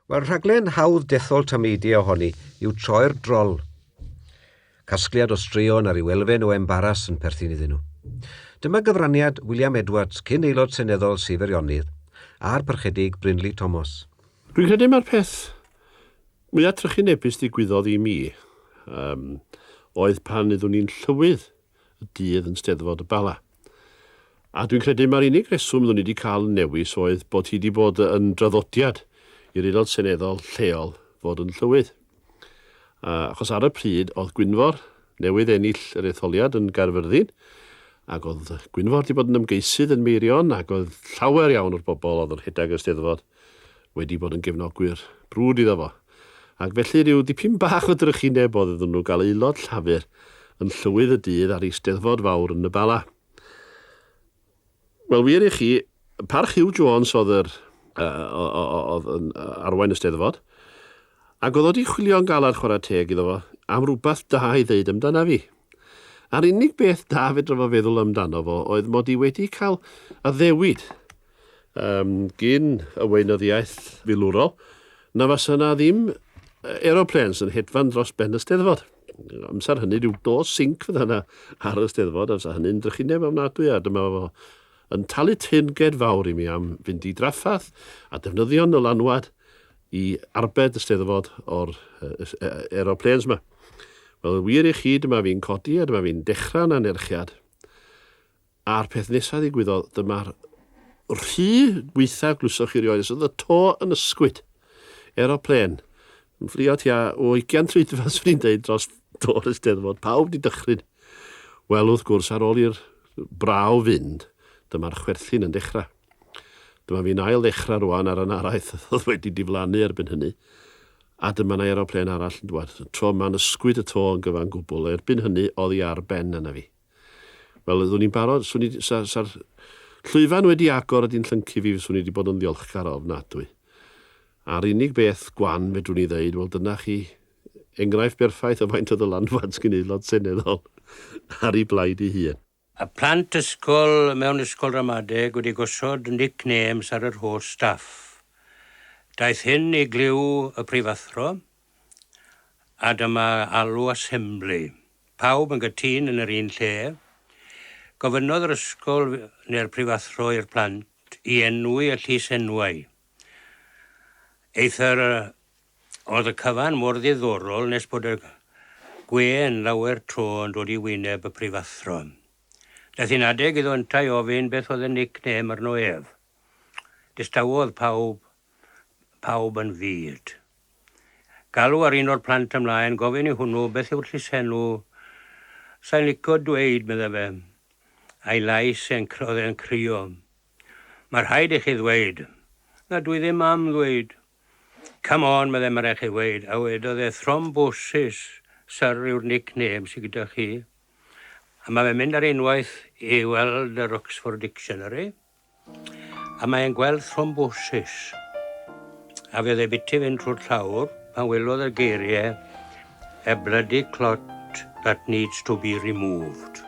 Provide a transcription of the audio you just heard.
Mae'r rhaglen hawdd dethol tamedia ohoni yw troi'r drol. Casgliad o straeon ar ei welfen o embaras yn perthyn iddyn nhw. Dyma gyfraniad Wil Edwards, cyn aelod seneddol Sir Feirionnydd, a'r parchedig Brinley Thomas. Dwi'n credu mae'r peth mwyaf trychinebus ddigwyddodd i mi oedd pan iddwn ni'n Llywydd y dydd yn Eisteddfod Y Bala. A dwi'n credu mae'r unig reswm iddwn ni wedi cael newis oedd bod hi wedi bod yn draddodiad i'r aelod seneddol lleol fod yn Llywydd. Achos ar y pryd oedd Gwynfor newydd ennill yr etholiad yn Gaerfyrddin, ac oedd Gwynfor wedi bod yn ymgeisydd yn Meirion, ac oedd llawer iawn o'r bobl oedd yn rhedeg y Eisteddfod wedi bod yn gefnogwyr brwd iddo fo. Ac felly rhyw dipyn bach o drychineb oedd iddyn nhw gael aelod llafur yn Llywydd y dydd ar Eisteddfod fawr yn Y Bala. Wel, wir i chi, parch Hugh Jones oedd yn arwain y Eisteddfod, ac oedd wedi chwilio'n galad chwarae teg iddo fo am rhywbeth da i ddeud amdana fi. A'r unig beth da fedra fo feddwl amdano fo oedd mod i wedi cael y ddewid gyn y weinyddiaeth filwrol na fas yna ddim aeroplanes yn hedfan dros ben y Eisteddfod. Amser hynny, rhyw dos sync fydd yna ar y Eisteddfod, amser hynny'n drychineb ofnadwy, a dyma fo yn talu teyrnged fawr i mi am fynd i draffath a defnyddio'n y lanwad i arbed y Eisteddfod o'r aeroplanes yma. Wel, wir i chi, dyma fi'n codi a dyma fi'n dechrau'n anerchiad. A'r peth nesaf ddigwyddodd, dyma'r rhy gweitha glwsoch i'r ioes, oedd y to yn ysgwyd, aeroplane, yn fflio tia o 20 treidfa, swn i'n deud, dros to'r Eisteddfod, pawb di dychryn. Wel, wrth gwrs, ar ôl i'r braw fynd, dyma'r chwerthin yn dechrau. Dyma fi'n ail dechrau rwan ar yn araith, oedd wedi diflannu erbyn hynny. A dyma na aeroplen arall yn dweud. Tro ma'n ysgwyd y to yn gyfan gwbl. Erbyn hynny, oedd hi ar ben yna fi. Wel, ydwn ni'n barod, sa'r llwyfan wedi agor ydy'n llyncu fi, swn i wedi bod yn ddiolchgar o ofnadwy. A'r unig beth gwan fedrwn ni ddeud, wel, dyna chi enghraifft berffaith o faint oedd y landfad sgyn aelod seneddol ar ei blaid ei hun. Y plant ysgol mewn ysgol ramadeg wedi gosod nicknames ar yr holl staff. Daeth hyn i gliw y brifathro, a dyma alw assembly. Pawb yn gytun yn yr un lle. Gofynnodd yr ysgol neu'r brifathro i'r plant i enwi y llysenwau. Eithar oedd y cyfan mor ddiddorol nes bod y gwen lawer tro yn dod i wyneb y brifathro. Daeth hi'n adeg iddo yntau ofyn beth oedd y nickname arno ef. Distawodd pawb yn fyd. Galw ar un o'r plant ymlaen, gofyn i hwnnw beth yw'r llysenw. Sa'n licio dweud, medda fe. A'i lais oedd e'n crio. Mae'r rhaid i chi ddweud. Na, dwi ddim am ddweud. Come on, medda mae'n rhaid chi ddweud. A wedodd e thrombosis, syr yw'r nickname sy'n gyda chi. A mae fe'n mynd ar unwaith i weld yr Oxford Dictionary. A mae'n gweld thrombosis. A fe dde biti fynd trwy'r llawr, pan welodd y geiriau, a bloody clot that needs to be removed.